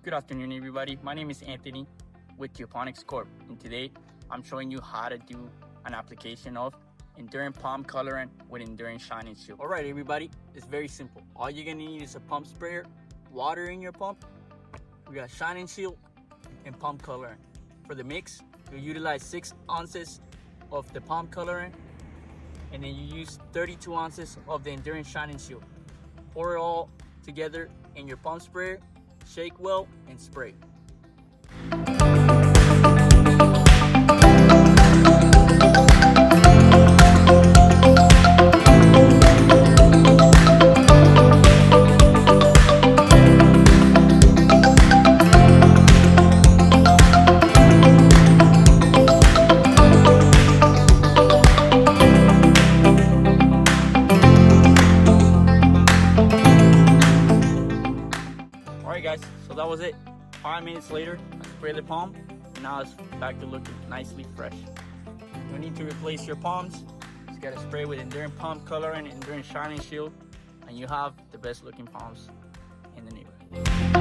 Good afternoon, everybody. My name is Anthony with Geoponics Corp, and today I'm showing you how to do an application of Endurant Palm Colorant with Endurant Shining Shield. All right, everybody, it's very simple. All you're gonna need is a pump sprayer, water in your pump. We got Shining Shield and Palm Colorant. For the mix, you utilize 6 ounces of the Palm Colorant, and then you use 32 ounces of the Endurant Shining Shield. Pour it all together in your pump sprayer, shake well, and spray. Alright guys, so that was it. 5 minutes later, I spray the palm, and now it's back to looking nicely fresh. No need to replace your palms. Just gotta spray with Endurant Palm Colorant and Endurant Shining Shield, and you have the best looking palms in the neighborhood.